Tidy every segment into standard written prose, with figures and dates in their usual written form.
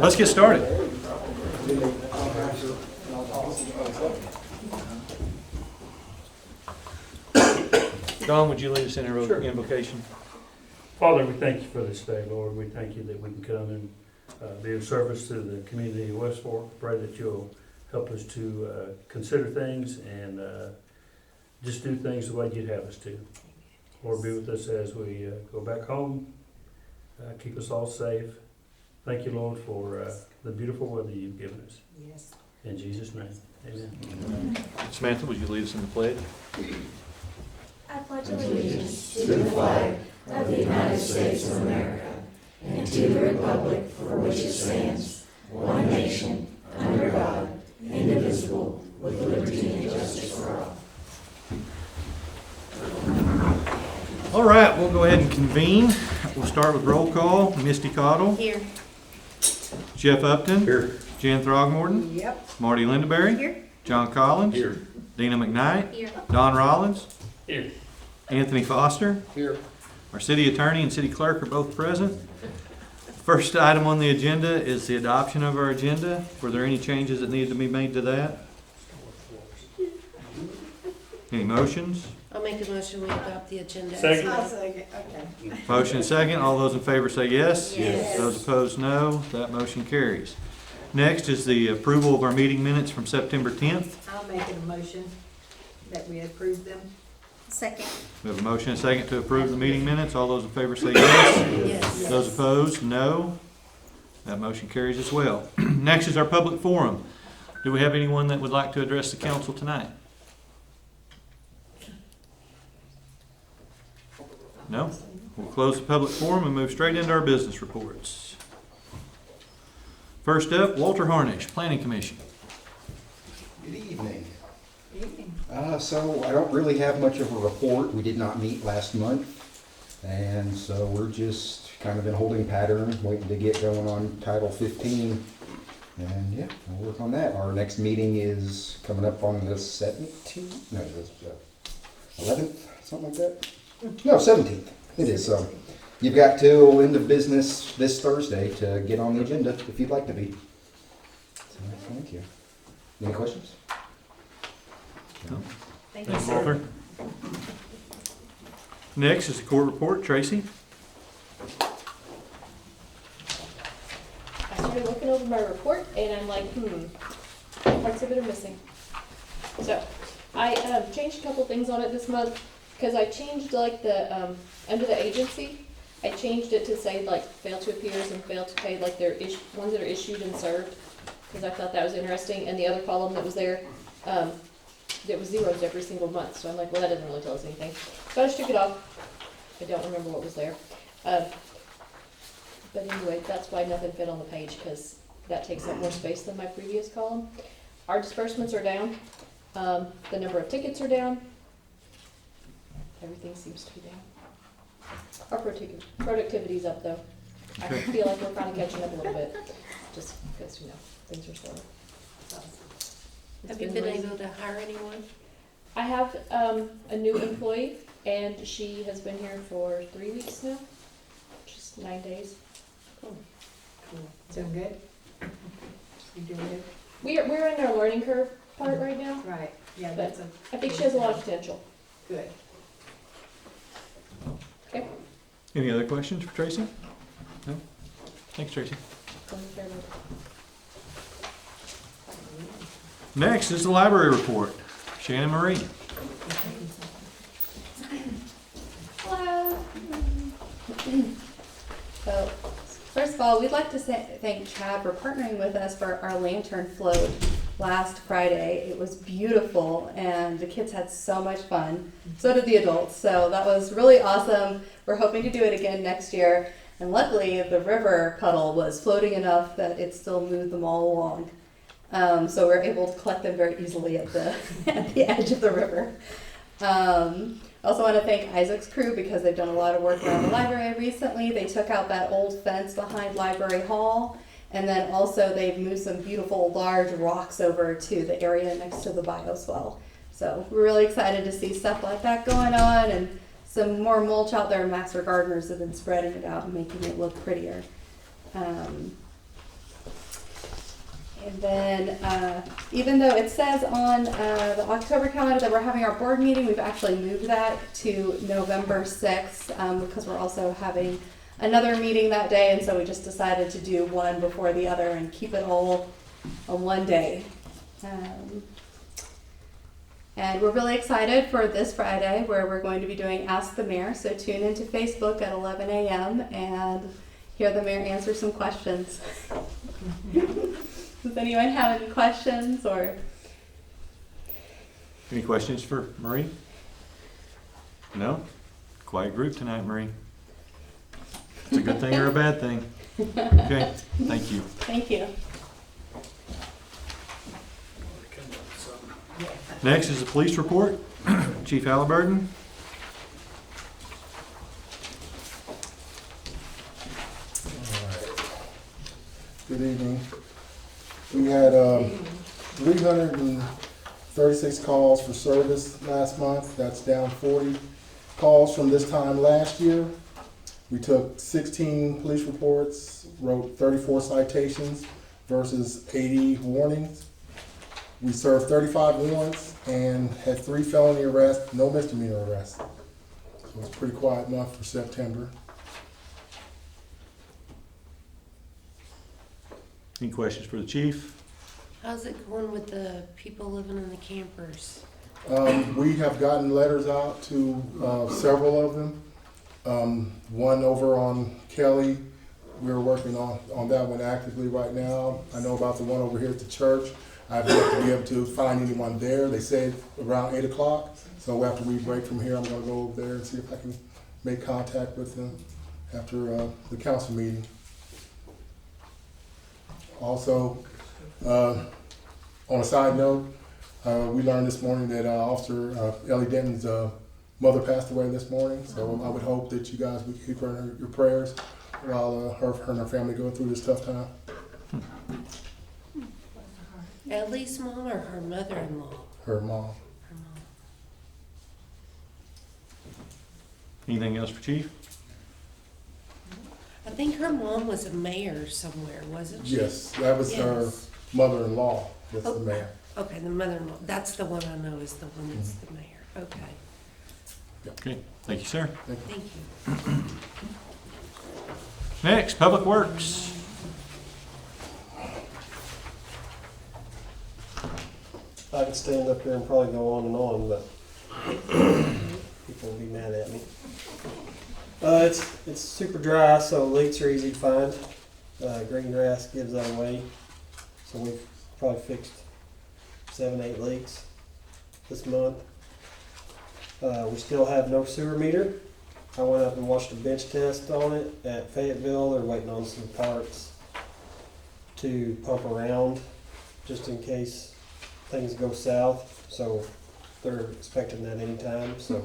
Let's get started. Don, would you lead us in a Sure. invocation? Father, we thank you for this day, Lord. We thank you that we can come and be of service to the community of West Fork. Pray that you'll help us to consider things and just do things the way you'd have us to. Lord, be with us as we go back home. Keep us all safe. Thank you, Lord, for the beautiful weather you've given us. Yes. In Jesus' name, amen. Samantha, would you lead us in the pledge? I pledge allegiance to the flag of the United States of America and to the republic for which it stands, one nation, under God, indivisible, with liberty and justice for all. All right, we'll go ahead and convene. We'll start with roll call. Misty Cottle. Here. Jeff Upton. Here. Jan Throgmorton. Yep. Marty Lindaberry. Here. John Collins. Here. Dina McKnight. Here. Don Rollins. Here. Anthony Foster. Here. Our city attorney and city clerk are both present. First item on the agenda is the adoption of our agenda. Were there any changes that needed to be made to that? Any motions? I'll make a motion, we adopt the agenda. Second. I'll second, okay. Motion and second. All those in favor say yes. Yes. Those opposed, no. That motion carries. Next is the approval of our meeting minutes from September 10th. I'll make a motion that we approve them. Second. We have a motion and second to approve the meeting minutes. All those in favor say yes. Yes. Those opposed, no. That motion carries as well. Next is our public forum. Do we have anyone that would like to address the council tonight? No? We'll close the public forum and move straight into our business reports. First up, Walter Harnish, Planning Commission. Good evening. Evening. So I don't really have much of a report. We did not meet last month. And so we're just kind of in holding pattern, waiting to get going on Title 15. And yeah, we'll work on that. Our next meeting is coming up on the 17th? No, the 11th, something like that? No, 17th. It is. So you've got till end of business this Thursday to get on the agenda if you'd like to be. So thank you. Any questions? No? Thank you, Thanks, sir. Walter. Next is the court report. Tracy? I started looking over my report and I'm like, parts of it are missing. So I changed a couple things on it this month because I changed like the, under the agency, I changed it to say like fail to appears and fail to pay, like they're ones that are issued and served, because I thought that was interesting. And the other column that was there, there was zeros every single month. So I'm like, well, that doesn't really tell us anything. So I just took it off. I don't remember what was there. But anyway, that's why nothing fit on the page, because that takes up more space than my previous column. Our disbursements are down. The number of tickets are down. Everything seems to be down. Our productivity's up though. I Okay. feel like we're kind of catching up a little bit, just because, things are slower. Have you been able to hire anyone? I have a new employee, and she has been here for 3 weeks now, just 9 days. Cool. Doing good? You doing good? We're in our learning curve part right now. Right, yeah, But that's a. I think she has a lot of potential. Good. Okay. Any other questions for Tracy? No? Thanks, Tracy. Next is the library report. Shannon Marie. Hello. So, first of all, we'd like to thank Chad for partnering with us for our lantern float last Friday. It was beautiful, and the kids had so much fun. So did the adults. So that was really awesome. We're hoping to do it again next year. And luckily, the river puddle was floating enough that it still moved them all along. So we're able to collect them very easily at the at the edge of the river. I also want to thank Isaac's crew because they've done a lot of work around the library recently. They took out that old fence behind Library Hall, and then also they've moved some beautiful large rocks over to the area next to the bioswale. So we're really excited to see stuff like that going on, and some more mulch out there. Master gardeners have been spreading it out and making it look prettier. And then, even though it says on the October calendar that we're having our board meeting, we've actually moved that to November 6th because we're also having another meeting that day, and so we just decided to do one before the other and keep it all on one day. And we're really excited for this Friday where we're going to be doing Ask the Mayor. So tune into Facebook at 11 a.m. and hear the mayor answer some questions. Does anyone have any questions or? Any questions for Marie? No? Quiet group tonight, Marie. It's a good thing or a bad thing? Okay, thank you. Thank you. Next is the police report. Chief Halliburton. Good evening. We had 336 calls for service last month. That's down 40 calls from this time last year. We took 16 police reports, wrote 34 citations versus 80 warnings. We served 35 warrants and had 3 felony arrests, no misdemeanor arrests. So it's a pretty quiet month for September. Any questions for the chief? How's it going with the people living in the campers? We have gotten letters out to several of them. One over on Kelly, we're working on that one actively right now. I know about the one over here at the church. I've yet to be able to find anyone there. They said around 8 o'clock. So after we break from here, I'm gonna go over there and see if I can make contact with them after the council meeting. Also, on a side note, we learned this morning that Officer Ellie Denton's mother passed away this morning. So I would hope that you guys would keep her in your prayers while her and her family go through this tough time. Ellie's mom or her mother-in-law? Her mom. Her mom. Anything else for chief? I think her mom was a mayor somewhere, wasn't she? Yes, that was her Yes. mother-in-law, that's the Oh. mayor. Okay, the mother-in-law. That's the one I know is the one that's the mayor. Okay, Okay, thank you, sir. thank you. Next, Public Works. I could stand up here and probably go on and on, but people will be mad at me. It's super dry, so leaks are easy to find. Green grass gives that away, so we've probably fixed 7-8 leaks this month. We still have no sewer meter. I went up and watched a bench test on it at Fayetteville. They're waiting on some parts to pump around just in case things go south, so they're expecting that anytime, so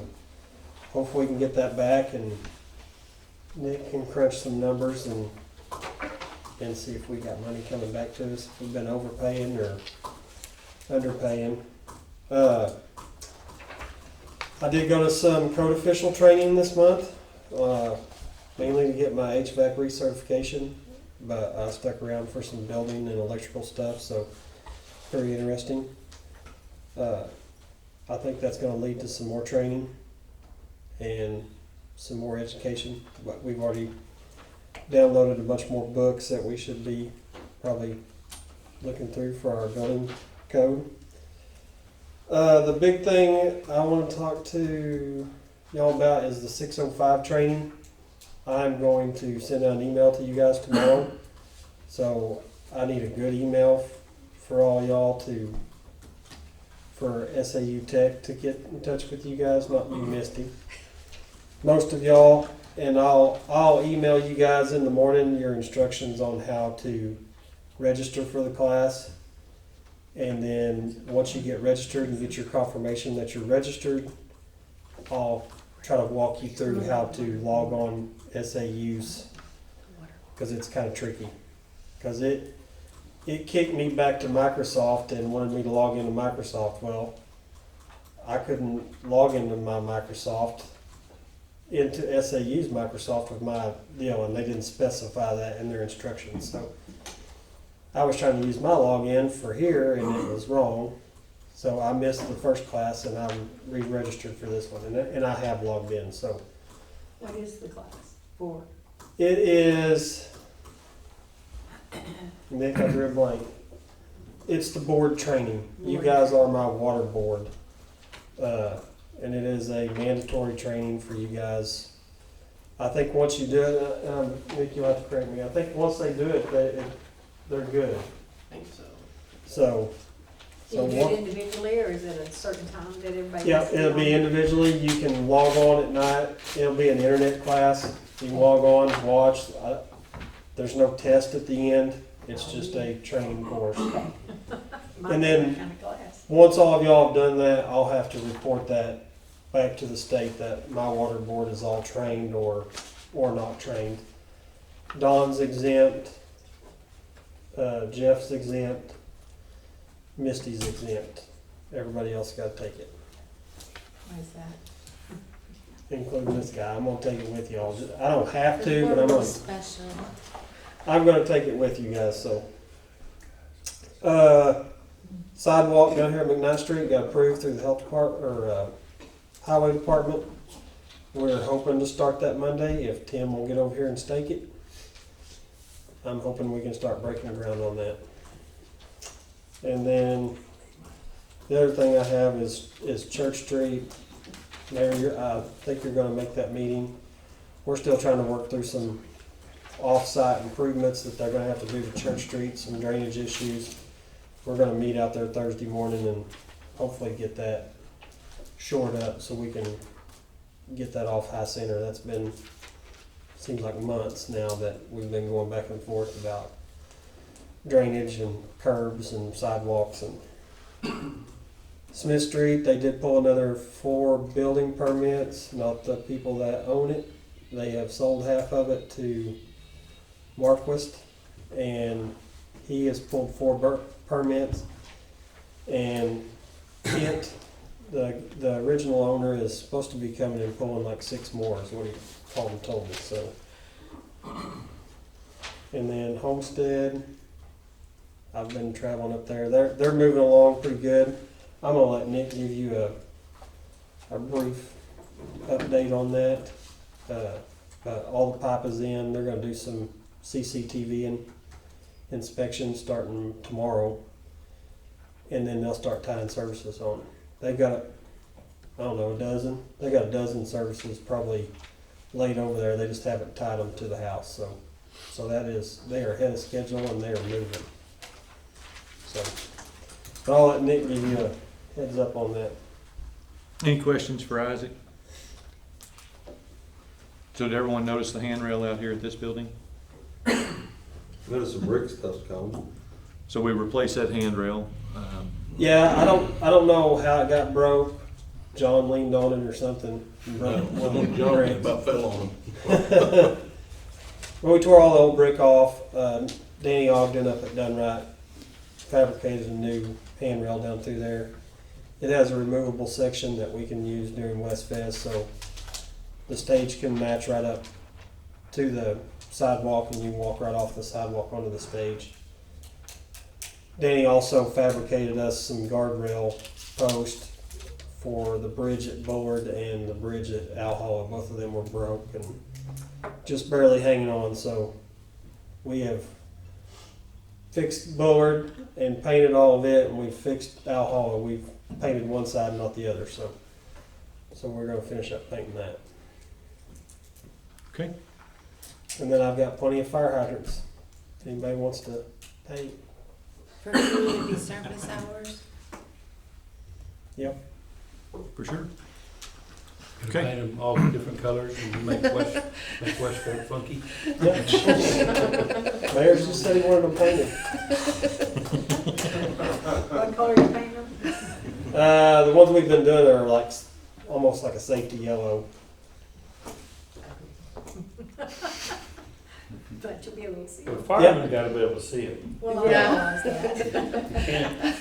hopefully we can get that back and Nick can crunch some numbers and see if we got money coming back to us, if we've been overpaying or underpaying. I did go to some code official training this month, mainly to get my HVAC recertification, but I stuck around for some building and electrical stuff, so very interesting. I think that's going to lead to some more training and some more education. But we've already downloaded a bunch more books that we should be probably looking through for our building code. The big thing I want to talk to y'all about is the 605 training. I'm going to send out an email to you guys tomorrow. So I need a good email for all y'all for SAU Tech to get in touch with you guys, not you, Misty. Most of y'all, and I'll email you guys in the morning your instructions on how to register for the class. And then once you get registered and get your confirmation that you're registered, I'll try to walk you through how to log on SAU's, because it's kind of tricky. Because it kicked me back to Microsoft and wanted me to log into Microsoft. Well, I couldn't log into my Microsoft, into SAU's Microsoft with my deal, and they didn't specify that in their instructions. So I was trying to use my login for here and it was wrong. So I missed the first class and I'm re-registered for this one and I have logged in, so. What is the class for? It is, Nick, I drew a blank. It's the board training. You guys are my water board. And it is a mandatory training for you guys. I think once you do it, Nick, you'll have to correct me. I think once they do it, they're good. I think so. So, Do you do what- it individually, or is it a certain time that everybody? yeah, has to it'll be on? individually. You can log on at night. It'll be an internet class. You can log on, watch. There's no test at the end. It's just a training course. My and then- kind of class. Once all of y'all have done that, I'll have to report that back to the state that my water board is all trained or not trained. Don's exempt, Jeff's exempt, Misty's exempt. Everybody else got to take it, Why is that? including this guy. I'm gonna take it with y'all. I don't have to, but Special. I'm gonna take it with you guys. So, sidewalk down here at McKnight Street got approved through the health department or highway department. We're hoping to start that Monday if Tim will get over here and stake it. I'm hoping we can start breaking ground on that. And then the other thing I have is Church Street. Mayor, I think you're gonna make that meeting. We're still trying to work through some off-site improvements that they're gonna have to do to Church Street, some drainage issues. We're gonna meet out there Thursday morning and hopefully get that shored up so we can get that off High Center. That's been, seems like months now that we've been going back and forth about drainage and curbs and sidewalks and Smith Street, they did pull another 4 building permits, not the people that own it. They have sold half of it to Marquist, and he has pulled 4 permits. And the original owner is supposed to be coming and pulling like 6 more, is what he called and told me. So, and then Homestead, I've been traveling up there. They're moving along pretty good. I'm gonna let Nick give you a brief update on that. All the pipe is in. They're gonna do some CCTV inspections starting tomorrow, and then they'll start tying services on. They've got, I don't know, a dozen. They got a dozen services probably laid over there. They just haven't tied them to the house. So that is, they are ahead of schedule and they are moving. So, but I'll let Nick give you a heads up on that. Any questions for Isaac? So did everyone notice the handrail out here at this building? There's some brick stuff's coming. So we replaced that handrail. Yeah, I don't know how it got broke. John leaned on it or something. And broke one of the bricks. About fell on them. Well, we tore all the old brick off. Danny Ogden up at Dunright fabricated a new handrail down through there. It has a removable section that we can use during West Fest, so the stage can match right up to the sidewalk and you can walk right off the sidewalk onto the stage. Danny also fabricated us some guardrail posts for the bridge at Bullard and the bridge at Alhalla. Both of them were broke and just barely hanging on, so we have fixed Bullard and painted all of it, and we've fixed Alhalla. We've painted one side, not the other, so we're going to finish up painting that. Okay. And then I've got plenty of fire hydrants. If anybody wants to paint. For community service hours. Yep. For sure. You Okay. paint them all different colors and make Westford funky. Mayor's just said he wanted them painted. What color you paint them? The ones we've been doing are like almost like a safety yellow. But you'll be able to see The them. firemen gotta be able to see it. Well, I Yeah. realize that.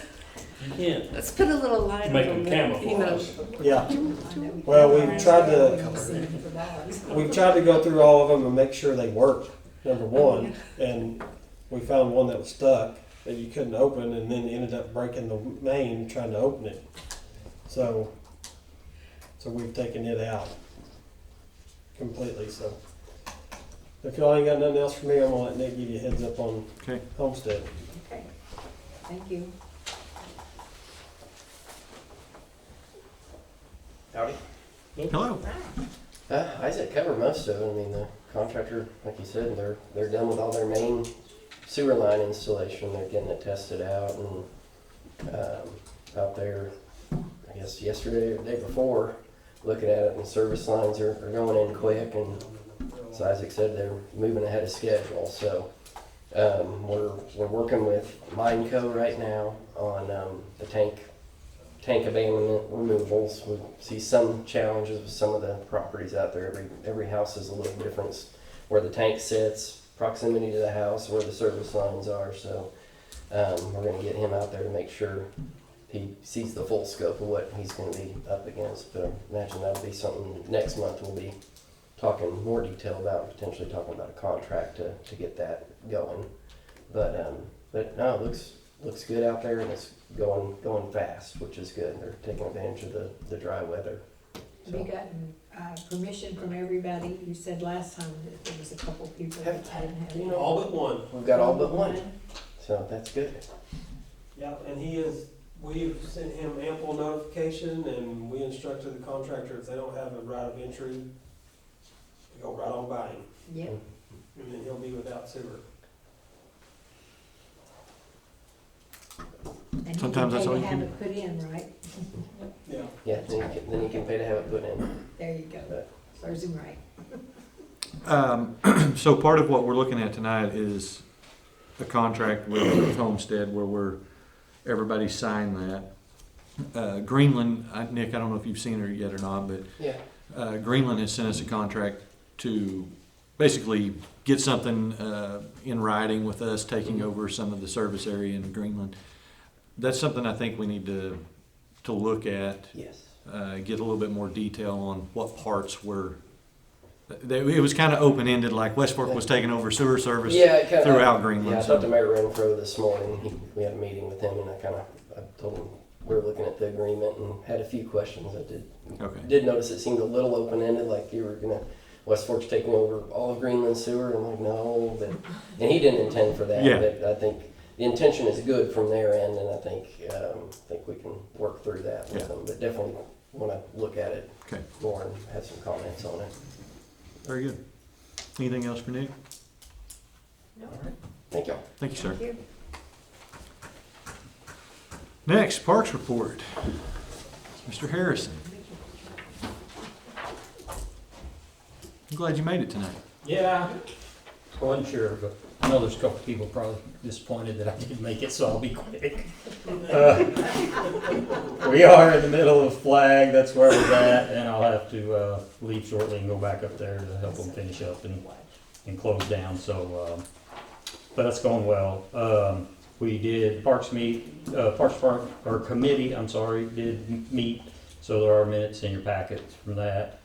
You can't Let's put a little light make on them them, you know. camouflage. Yeah. I know. Well, we've tried to For dogs. we've tried to go through all of them and make sure they work. Number one, and we found one that was stuck. that you couldn't open, and then ended up breaking the main trying to open it. So we've taken it out completely. So if y'all ain't got nothing else for me, I'm gonna let Nick give you a heads up on Okay. Homestead. Okay, thank you. Howdy. Hello. Isaac covered most of it. I mean, the contractor, like you said, they're done with all their main sewer line installation. They're getting it tested out and out there, I guess yesterday or the day before, looking at it, and the service lines are going in quick. And as Isaac said, they're moving ahead of schedule. So we're working with Mineco right now on the tank abandonment removals. We see some challenges with some of the properties out there. Every house is a little different where the tank sits, proximity to the house, where the service lines are. So we're going to get him out there to make sure he sees the full scope of what he's going to be up against. But I imagine that'll be something next month we'll be talking more detail about, potentially talking about a contract to get that going. But no, it looks good out there, and it's going fast, which is good. They're taking advantage of the dry weather. Have you gotten permission from everybody? You said last time that there was a couple people that didn't have it. All but one. We've got all but one, so that's good. Yeah, and we've sent him ample notification, and we instructed the contractor if they don't have a right of entry, to go right on by him, Yep. and then he'll be without sewer. And he Sometimes that's can all pay you to have can- it put in, right? Yeah. Yeah, then you can pay to have it put in. There you go. Serves him right. So part of what we're looking at tonight is a contract with Homestead where everybody signed that. Greenland, Nick, I don't know if you've seen her yet or not, but Yeah. Greenland has sent us a contract to basically get something in writing with us taking over some of the service area in Greenland. That's something I think we need to look at. Yes. Get a little bit more detail on what parts were. It was kind of open ended, like West Fork was taking over sewer service throughout Greenland. Yeah, I talked to Mayor Renfro this morning. We had a meeting with him, and I told him we were looking at the agreement and had a few questions. I did notice it seemed a little open ended, like you were gonna. West Fork's taking over all of Greenland sewer. I'm like, no, and he didn't intend for that. Yeah. But I think the intention is good from their end, and I think we can work through that with them. But definitely want to look at it more and have some comments on it. Very good. Anything else for Nick? No. All right. Thank y'all. Thank you, sir. Thank you. Next, Parks Report. Mr. Harrison. I'm glad you made it tonight. Yeah, I wasn't sure, but I know there's a couple people probably disappointed that I didn't make it, so I'll be quick. We are in the middle of Flag, that's where we're at, and I'll have to leave shortly and go back up there to help them finish up and close down, so, but that's going well. We did Parks Committee, did meet, so there are minutes in your packets from that.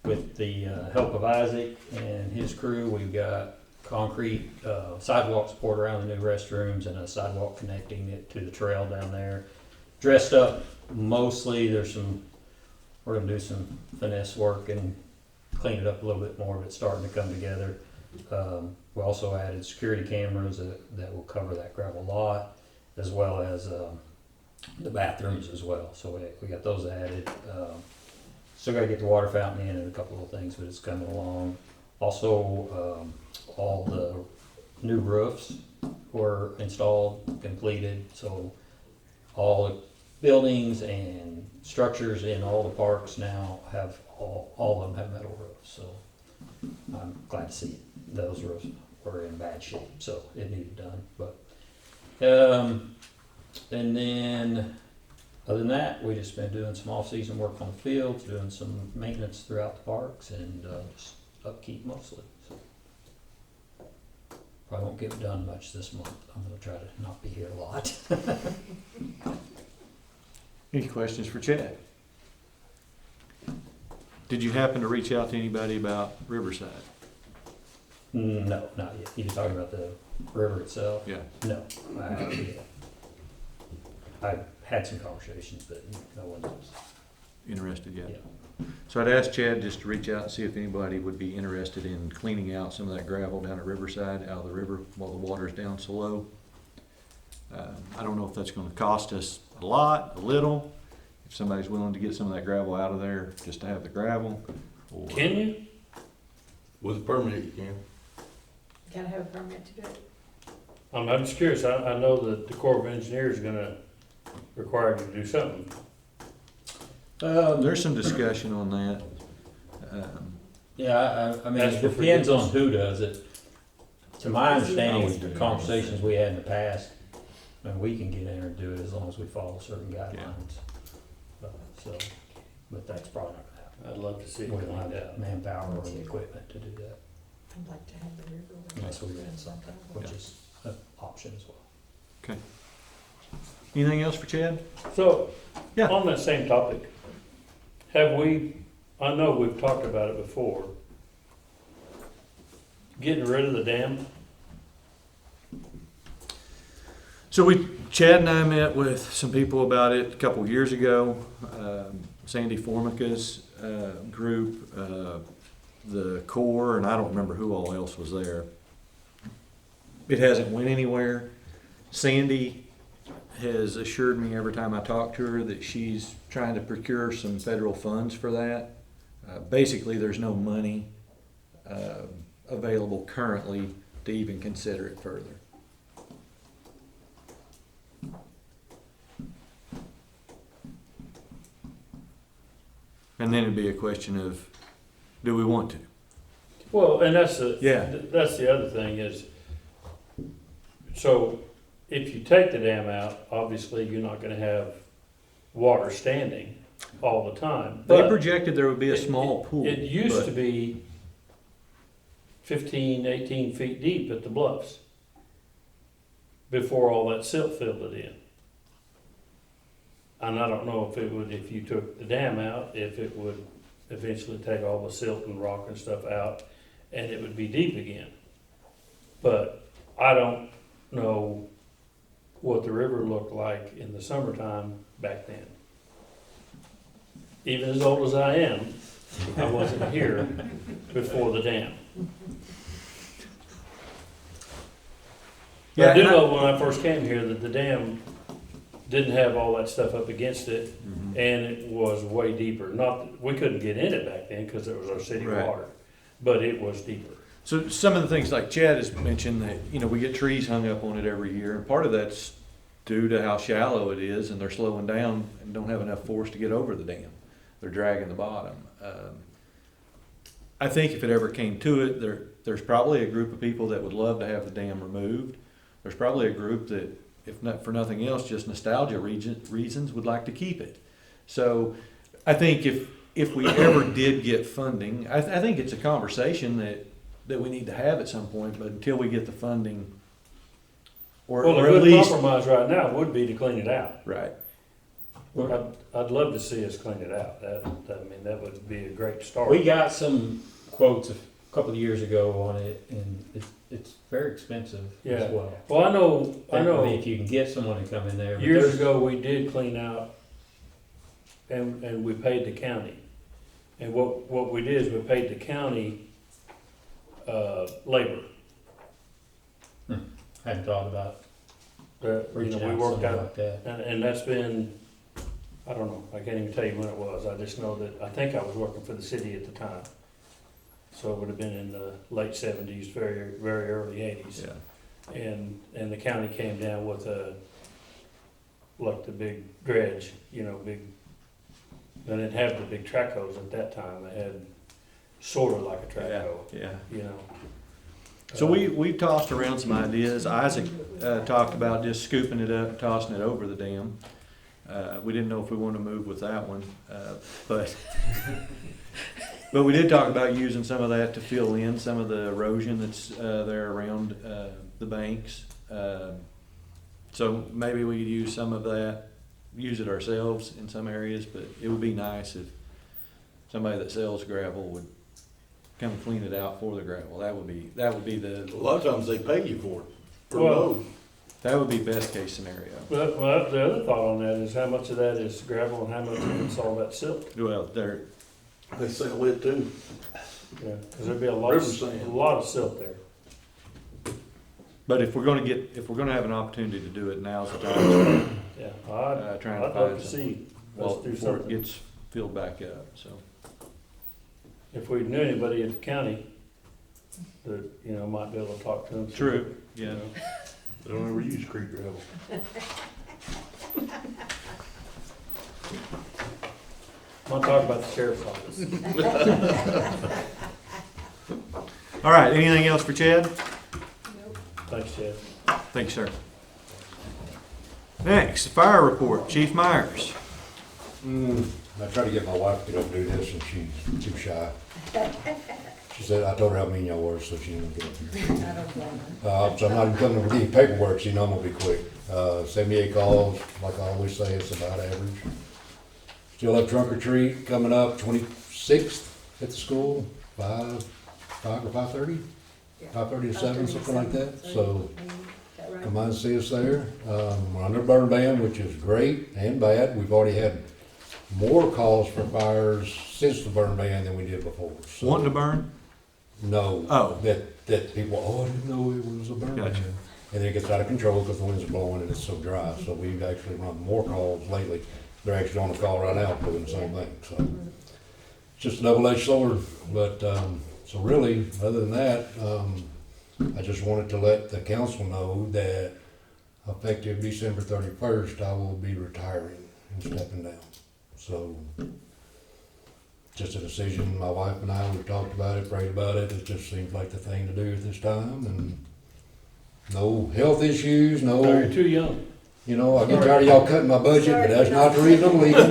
With the help of Isaac and his crew, we've got concrete sidewalk support around the new restrooms and a sidewalk connecting it to the trail down there. Dressed up mostly. We're gonna do some finesse work and clean it up a little bit more, but it's starting to come together. We also added security cameras that will cover that gravel lot, as well as the bathrooms as well. So we got those added. Still got to get the water fountain in and a couple of things, but it's coming along. Also, all the new roofs were installed, completed, so all the buildings and structures in all the parks now have all of them have metal roofs. So I'm glad to see it. Those roofs were in bad shape, so it needed done. But and then. Other than that, we just been doing some off-season work on the fields, doing some maintenance throughout the parks, and just upkeep mostly. So probably won't get done much this month. I'm going to try to not be here a lot. Any questions for Chad? Did you happen to reach out to anybody about Riverside? No, not yet. You're talking about the river itself? Yeah. No, I haven't yet. I've had some conversations, but no one was. Interested yet? Yeah. So I'd ask Chad just to reach out and see if anybody would be interested in cleaning out some of that gravel down at Riverside, out of the river while the water's down so low. I don't know if that's gonna cost us a lot, a little, if somebody's willing to get some of that gravel out of there, just to have the gravel. Or Can you? With a permit, you can. Gotta have a permit to do it. I'm just curious, I know that the Corps of Engineers is gonna require you to do something. There's some discussion on that. Yeah, I mean, Ask it for depends on forgiveness. who does it. To my understanding, with the conversations we had in the past, and we can get in there and do it as long as we follow certain guidelines. So, but that's probably not gonna I'd love to see it happen. We don't cleaned have out. the manpower or the equipment to do that, I'd like to have the river. unless we rent something, which is an option as well. Anything else for Chad? So, Yeah. on that same topic, I know we've talked about it before, getting rid of the dam. So Chad and I met with some people about it a couple of years ago. Sandy Formica's group, the Corps, and I don't remember who all else was there. It hasn't went anywhere. Sandy has assured me every time I talk to her that she's trying to procure some federal funds for that. Basically, there's no money available currently to even consider it further. And then it'd be a question of, do we want to? Well, and that's Yeah. that's the other thing is, so if you take the dam out, obviously you're not gonna have water standing all the time. They But projected there would be a small pool. it used but- to be 15, 18 feet deep at the bluffs before all that silt filled it in. And I don't know if it would, if you took the dam out, if it would eventually take all the silt and rock and stuff out and it would be deep again. But I don't know what the river looked like in the summertime back then. Even as old as I am, I wasn't here before the dam. But Yeah, I do and know when I first came here that the dam didn't have all that stuff up against it, Mhm. and it was way deeper. Not, we couldn't get in it back then because it was our city Right. water, but it was deeper. So some of the things like Chad has mentioned that, we get trees hung up on it every year. And part of that's due to how shallow it is and they're slowing down and don't have enough force to get over the dam. They're dragging the bottom. I think if it ever came to it, there's probably a group of people that would love to have the dam removed. There's probably a group that, if not for nothing else, just nostalgia reasons, would like to keep it. So I think if we ever did get funding, I think it's a conversation that we need to have at some point, but until we get the funding, or Well, a at good least, compromise right now would be to clean it out. right. I'd love to see us clean it out. That would be a great start. We got some quotes a couple of years ago on it, and it's very expensive Yeah. as well. Well, I know. If you can get someone to come in there. but Years there's- ago, we did clean out, and we paid the county. And what we did is we paid the county, labor. Hadn't thought about reaching We out to worked somebody out, like that. and that's been, I don't know, I can't even tell you when it was. I just know that, I think I was working for the city at the time. So it would have been in the late 70s, very, very early 80s. Yeah. And the county came down with like the big dredge, big, they didn't have the big track hose at that time, they had sort of like a track hose, Yeah. So we tossed around some ideas. Isaac talked about just scooping it up, tossing it over the dam. We didn't know if we wanted to move with that one, but we did talk about using some of that to fill in some of the erosion that's there around the banks. So maybe we could use some of that, use it ourselves in some areas, but it would be nice if somebody that sells gravel would come clean it out for the gravel. That would be A the, lot of times they pay you for it. For Well- load. that would be best case scenario. Well, the other thought on that is how much of that is gravel and how much of it's all that silt. Well, there, They sell it too. Yeah, because there'd be a lot River sand. of silt there. but if we're gonna have an opportunity to do it, now's the time. Yeah, Trying to I'd find love to some- see Well, us do before it something. gets filled back up, so. If we knew anybody at the county that, you know, might be able to talk to them. True, You yeah. know. They don't ever use creek gravel. I'm talking about the sheriff's office. All right, anything else for Chad? Thanks, Chad. Thanks, sir. Next, the fire report, Chief Myers. I tried to get my wife to get up and do this, and she's too shy. She said, I told her how mean y'all were, so she didn't get up here. I don't blame them. So I'm not even coming with any paperwork, so you know I'm gonna be quick. 78 calls, like I always say, it's about average. Still have trunk or treat coming up, 26th at the school, 5 or 5:30? 5:30 to 7, something like that. So come on and see us there. We're under burn ban, which is great and bad. We've already had more calls for fires since the burn ban than we did before. So, Wanting to burn? no. Oh. That people, oh, I didn't know it was a burn ban. Gotcha. And then it gets out of control because the winds are blowing and it's so dry. So we've actually run more calls lately. They're actually on the call right now doing the same thing. So it's just a double-edged sword. But so really, other than that, I just wanted to let the council know that effective December 31st, I will be retiring and stepping down. So just a decision. My wife and I, we've talked about it, prayed about it. It just seems like the thing to do at this time. And no health issues, No, no, you're too young. you know, I get tired of y'all cutting my budget, but that's not the reason I'm leaving.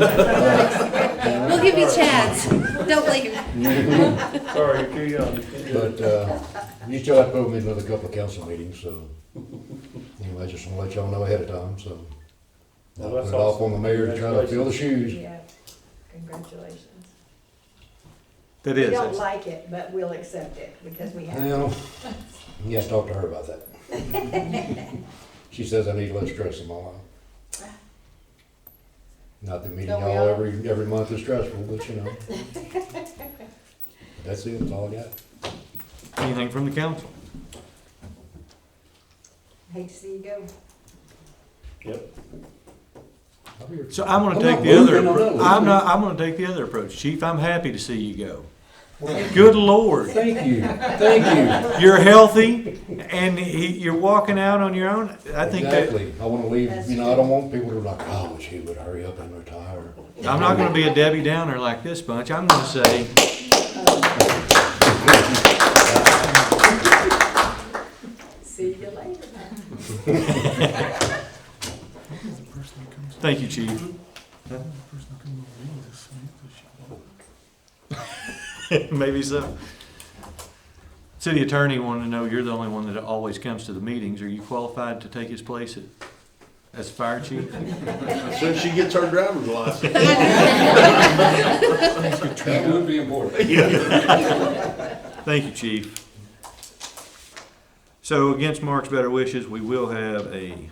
We'll give you Chad's. Don't leave. Sorry, you're too young. You can't do it. But you still have to put me in another couple of council meetings, so anyway, I just want to let y'all know ahead of time, so. I'll Well, put that's it off awesome. on the mayor to try to fill the shoes. Yeah, congratulations. That We is. don't that's- like it, but we'll accept it because we have. Well, you have to talk to her about that. She says I need less stress in my life. Not that meeting Don't we y'all all? every month is stressful, but you know. That's it, that's all I got. Anything from the council? Hate to see you go. Yep. I'll be here. So I'm gonna I'm take not the other, moving, I'm not I'm gonna take the other approach. Chief, I'm happy to see you go. Good Lord. Thank you, thank you. You're healthy and you're walking out on your own. I think that, Exactly. I wanna leave, That's you know, I don't want people to be like, oh, I wish he would hurry up and retire. I'm not gonna be a Debbie Downer like this bunch. I'm gonna say, See you later. thank you, Chief. Maybe so. City attorney wanted to know, you're the only one that always comes to the meetings. Are you qualified to take his place as fire chief? As soon as she gets her driver's license. That would be important. Thank you, Chief. So against Mark's better wishes, we will have a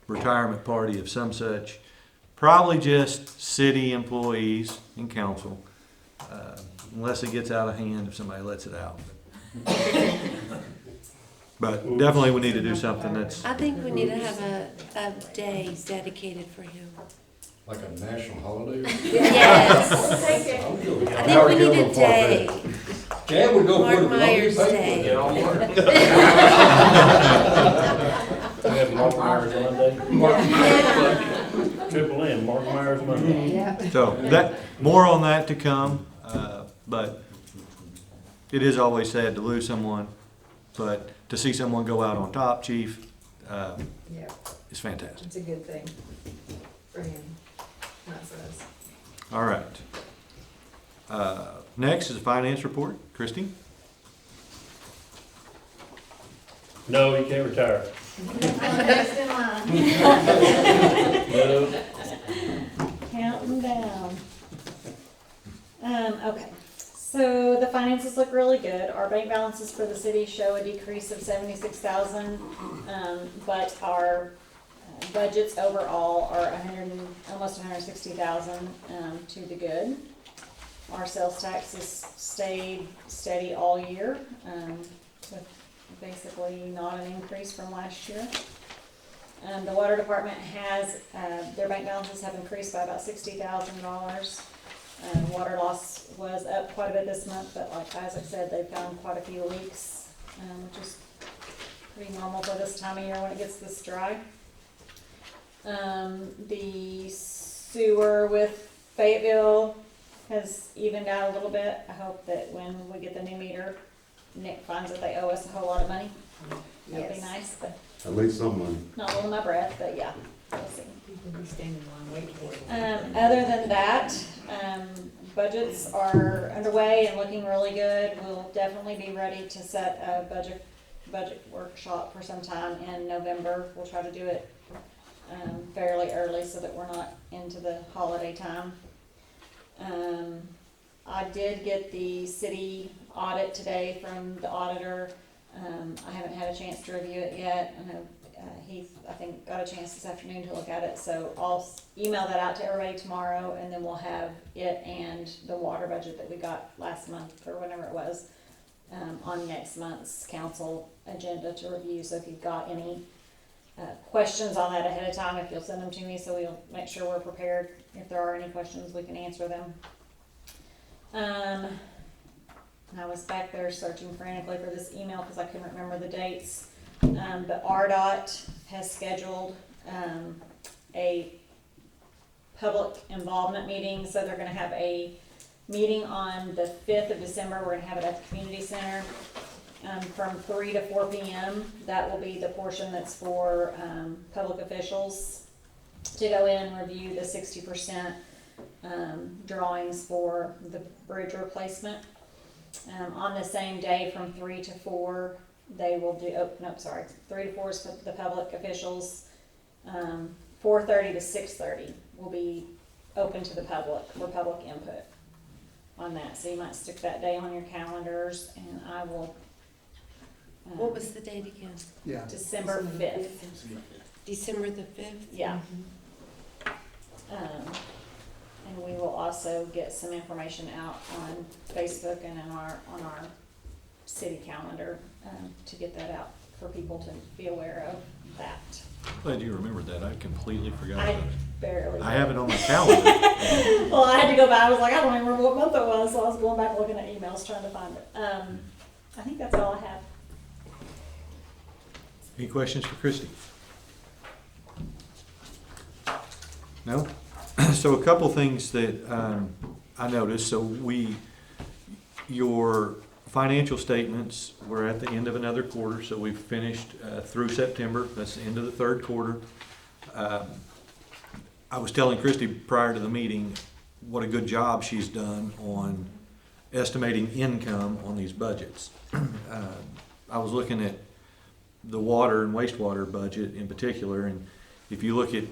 retirement party of some such. Probably just city employees and council, unless it gets out of hand if somebody lets it out. But definitely we need to do something that's, I think we need to have a day dedicated for him. Like a national holiday? Yes. We'll take it. I think we need a day. Chad would go for it. Mark Myers Day. We have Mark Myers Monday. Triple M, Mark Myers Monday. Yeah. so that, more on that to come, but it is always sad to lose someone, but to see someone go out on top, Chief, Yeah, is fantastic. it's a good thing for him, not for us. All right. Next is a finance report. Christie? No, you can't retire. Next in line. No. Counting down. finances look really good. Our bank balances for the city show a decrease of 76,000, but our budgets overall are almost 160,000 to the good. Our sales tax has stayed steady all year, with basically not an increase from last year. The water department has, their bank balances have increased by about $60,000. Water loss was up quite a bit this month, but like Isaac said, they found quite a few leaks, which is pretty normal for this time of year when it gets this dry. The sewer with Fayetteville has evened out a little bit. I hope that when we get the new meter, Nick finds that they owe us a whole lot of money. That would be Yes. nice, but At least some money. not holding my breath, but yeah, we'll see. People be standing in line waiting for it. Other than that, budgets are underway and looking really good. We'll definitely be ready to set a budget workshop for some time in November. We'll try to do it fairly early so that we're not into the holiday time. I did get the city audit today from the auditor. I haven't had a chance to review it yet. I know Heath, I think, got a chance this afternoon to look at it, so I'll email that out to everybody tomorrow, and then we'll have it and the water budget that we got last month, or whenever it was, on next month's council agenda to review. So if you've got any questions on that ahead of time, if you'll send them to me, so we'll make sure we're prepared. If there are any questions, we can answer them. I was back there searching frantically for this email because I couldn't remember the dates. But RDOT has scheduled a public involvement meeting, so they're gonna have a meeting on the 5th of December. We're gonna have it at the community center from 3 to 4 p.m. That will be the portion that's for public officials to go in and review the 60% drawings for the bridge replacement. On the same day from 3 to 4, they will do, 3 to 4 is for the public officials. 4:30 to 6:30 will be open to the public for public input on that. So you might stick that day on your calendars, and I will. What was the date again? Yeah. December 5th. December the 5th? Yeah. And we will also get some information out on Facebook and on our city calendar to get that out for people to be aware of that. Glad you remembered that. I completely forgot I about it. barely. I have it on my calendar. Well, I had to go back. I was like, I don't even remember what month it was, so I was going back looking at emails trying to find it. I think that's all I have. Any questions for Christie? No? So a couple things that I noticed. So your financial statements, we're at the end of another quarter, so we've finished through September. That's the end of the third quarter. I was telling Christie prior to the meeting what a good job she's done on estimating income on these budgets. I was looking at the water and wastewater budget in particular, and if you look at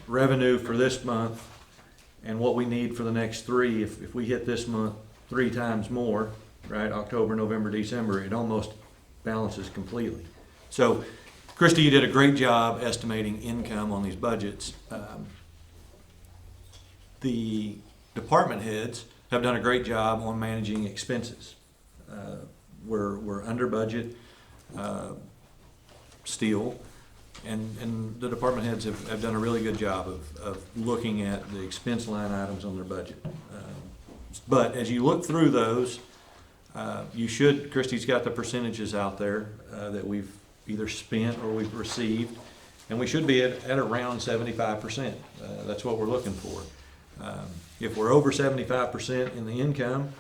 revenue for this month and what we need for the next three, if we hit this month 3 times more, right, October, November, December, it almost balances completely. So, Christie, you did a great job estimating income on these budgets. The department heads have done a great job on managing expenses. We're under budget still, and the department heads have done a really good job of looking at the expense line items on their budget. But as you look through those, Christie's got the percentages out there that we've either spent or we've received, and we should be at around 75%. That's what we're looking for. If we're over 75% in the income,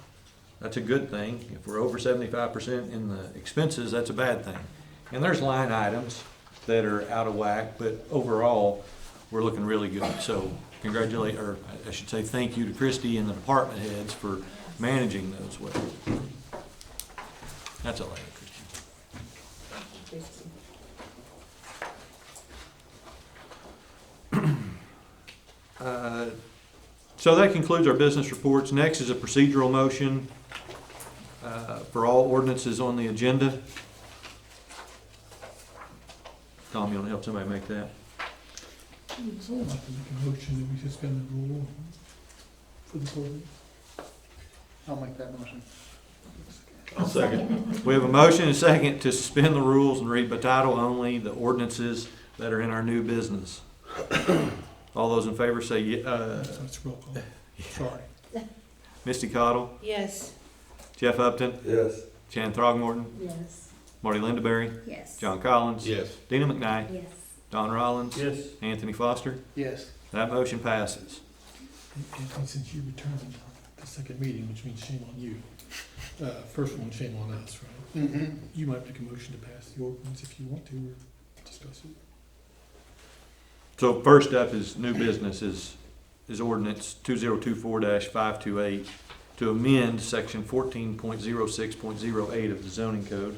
that's a good thing. If we're over 75% in the expenses, that's a bad thing. And there's line items that are out of whack, but overall, we're looking really good. So thank you to Christie and the department heads for managing those well. That's all I have, Christie. So that concludes our business reports. Next is a procedural motion for all ordinances on the agenda. Tom, you want to help somebody make that? So I'd like to make a motion that we suspend the rule for this ordinance. I'll make that motion. I'll second. We have a motion and a second to suspend the rules and read by title only the ordinances that are in our new business. All those in favor say, That's roll call. Sorry. Misty Cottle, Yes. Jeff Upton, Yes. Jan Throgmorton, Yes. Marty Lindaberry, Yes. John Collins, Yes. Dina McKnight, Yes. Don Rollins, Yes. Anthony Foster. Yes. That motion passes. And since you returned the second meeting, which means shame on you, first one, shame on us, right? Mm-hmm. You might make a motion to pass the ordinance if you want to, or discuss it. So first up is new business is ordinance 2024-528 to amend section 14.06.08 of the zoning code.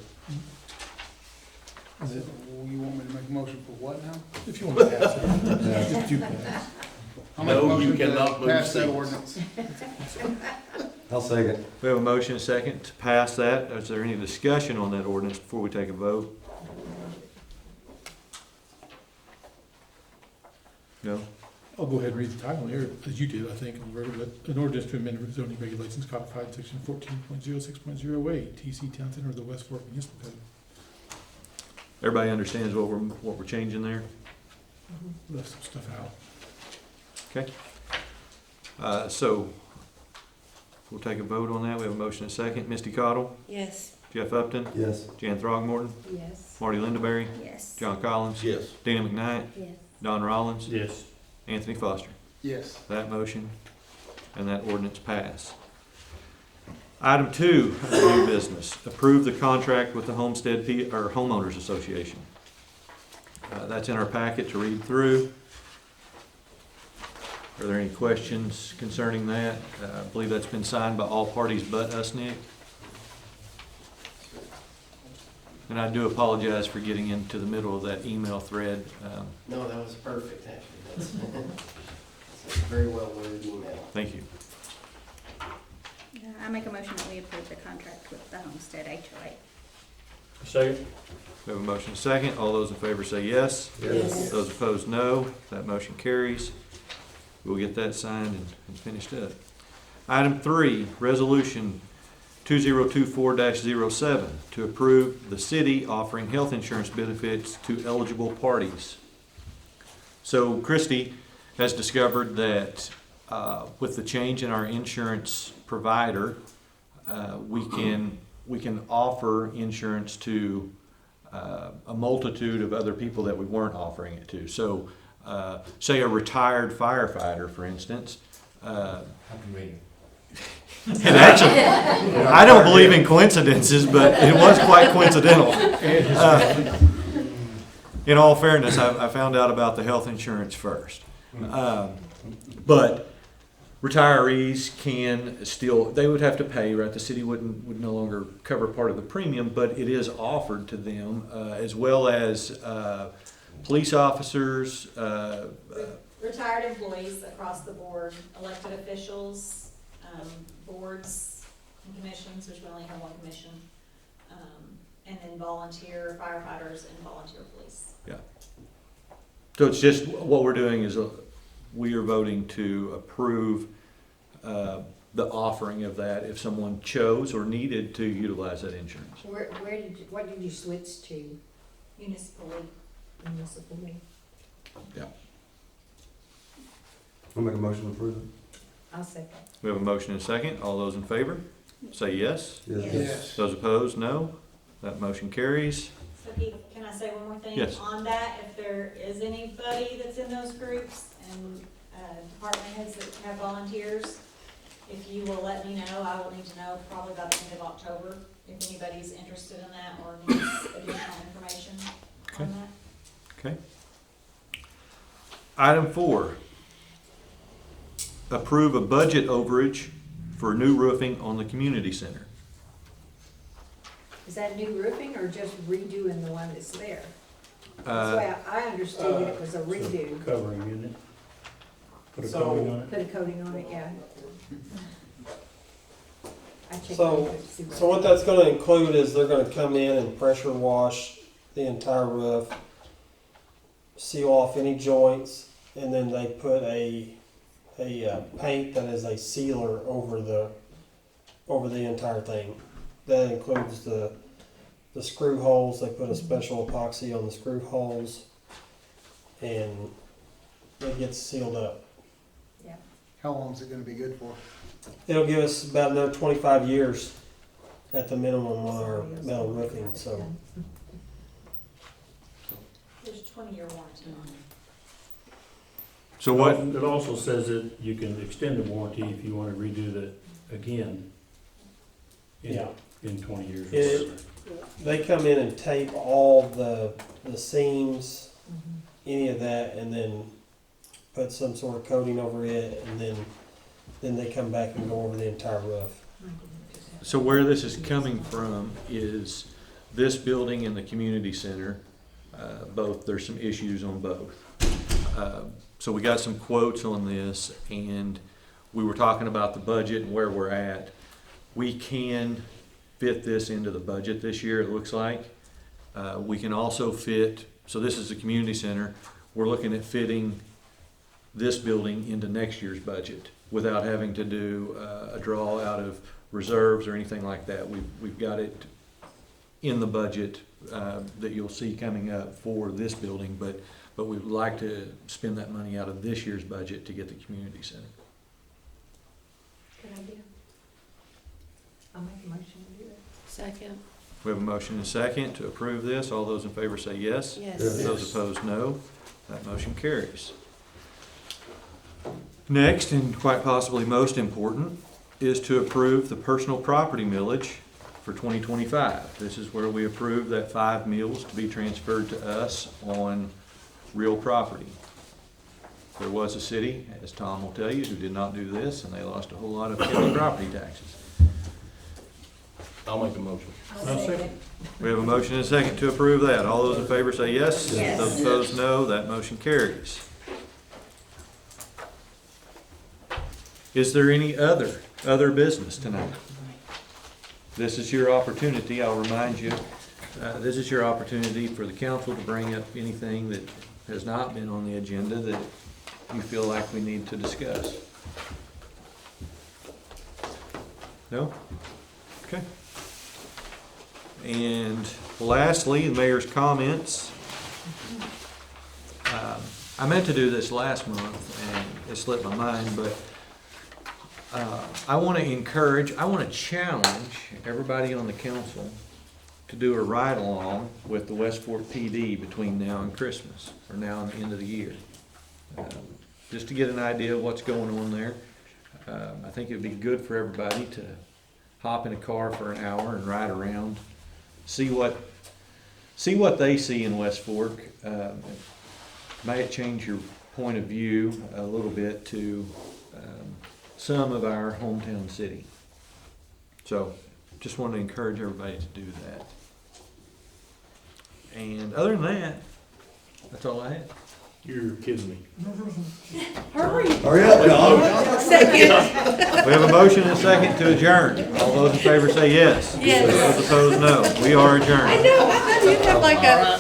Is it, you want me to make a motion for what now? If you want to pass it, just do pass. I'll make a No, motion you cannot to move pass that seats. ordinance. I'll second. We have a motion and a second to pass that. Is there any discussion on that ordinance before we take a vote? No? I'll go ahead and read the title here, as you did, I think, on the record, but an ordinance to amend zoning regulations codified in section 14.06.08, TC Town Center of the West Fork Municipal Code. Everybody understands what we're changing there? Left some stuff out. Okay. So we'll take a vote on that. We have a motion and a second. Misty Cottle, Yes. Jeff Upton, Yes. Jan Throgmorton, Yes. Marty Lindaberry, Yes. John Collins, Yes. Dina McKnight, Yes. Don Rollins, Yes. Anthony Foster. Yes. That motion and that ordinance pass. Item 2, new business, approve the contract with the Homestead or Homeowners Association. That's in our packet to read through. Are there any questions concerning that? I believe that's been signed by all parties but us, Nick. And I do apologize for getting into the middle of that email thread. No, that was perfect, actually. That's it's a very well worded email. Thank you. I make a motion that we approve the contract with the Homestead HOA. Second? We have a motion and a second. All those in favor say yes. Yes. Those opposed, no. That motion carries. We'll get that signed and finished up. Item 3, resolution 2024-07 to approve the city offering health insurance benefits to eligible parties. So Christie has discovered that with the change in our insurance provider, we can offer insurance to a multitude of other people that we weren't offering it to. So, say a retired firefighter, for instance. How convenient. It actually, I don't believe in coincidences, but it was quite coincidental. In all fairness, I found out about the health insurance first. But retirees can still, they would have to pay, right? The city would no longer cover part of the premium, but it is offered to them, as well as police officers. Retired employees across the board, elected officials, boards and commissions, which we only have one commission, and then volunteer firefighters and volunteer police. Yeah. So it's just, what we're doing is we are voting to approve the offering of that if someone chose or needed to utilize that insurance. What did you switch to? Municipally. Municipally. Yeah. I'll make a motion to approve it. I'll second. We have a motion and a second. All those in favor say yes. Yes. Those opposed, no. That motion carries. So Pete, can I say one more thing? Yes. On that, if there is anybody that's in those groups and department heads that have volunteers, if you will let me know, I will need to know probably by the end of October if anybody's interested in that or needs additional information on that. Okay. Item 4, approve a budget overage for new roofing on the community center. Is that new roofing or just redoing the one that's there? That's Uh, the way I understood it was a redo. Covering unit. Put a coating on it. Put a coating on it, yeah. I checked So, into it to see so what that's gonna include is they're gonna come in and pressure wash the entire roof, seal off any joints, and then they put a paint that is a sealer over the entire thing. That includes the screw holes. They put a special epoxy on the screw holes, and it gets sealed up. How long is it gonna be good for? It'll give us about another 25 years at the minimum on our metal roofing. So There's a 20-year warranty on it. So what, It also says that you can extend the warranty if you want to redo that again. Yeah. In 20 years. or It- whatever. they come in and tape all the seams, Mhm. any of that, and then put some sort of coating over it, and then they come back and go over the entire roof. so where this is coming from is this building and the community center, both, there's some issues on both. So we got some quotes on this, and we were talking about the budget and where we're at. We can fit this into the budget this year, it looks like. We can also fit, so this is the community center, we're looking at fitting this building into next year's budget without having to do a draw out of reserves or anything like that. We've got it in the budget that you'll see coming up for this building, but we'd like to spend that money out of this year's budget to get the community center. Good idea. I'll make a motion to do it. Second. We have a motion and a second to approve this. All those in favor say yes. Yes. Those opposed, no. That motion carries. Next, and quite possibly most important, is to approve the personal property millage for 2025. This is where we approve that 5 mills to be transferred to us on real property. There was a city, as Tom will tell you, who did not do this, and they lost a whole lot of county property taxes. I'll make a motion. I'll second. We have a motion and a second to approve that. All those in favor say yes. Yes. Those opposed, no. That motion carries. Is there any other business tonight? This is your opportunity, I'll remind you, this is your opportunity for the council to bring up anything that has not been on the agenda that you feel like we need to discuss. No? Okay. And lastly, the mayor's comments. I meant to do this last month and it slipped my mind, but I want to challenge everybody on the council to do a ride-along with the West Fork PD between now and Christmas, or now and the end of the year. Just to get an idea of what's going on there. I think it'd be good for everybody to hop in a car for an hour and ride around, see what they see in West Fork. Might change your point of view a little bit to some of our hometown city. So, just want to encourage everybody to do that. And other than that, that's all I had. You're kidding me. Hurry. Hurry up, John. Second. We have a motion and a second to adjourn. All those in favor say yes. Yes. Those opposed, no. We are adjourned. I know, I thought you'd have like a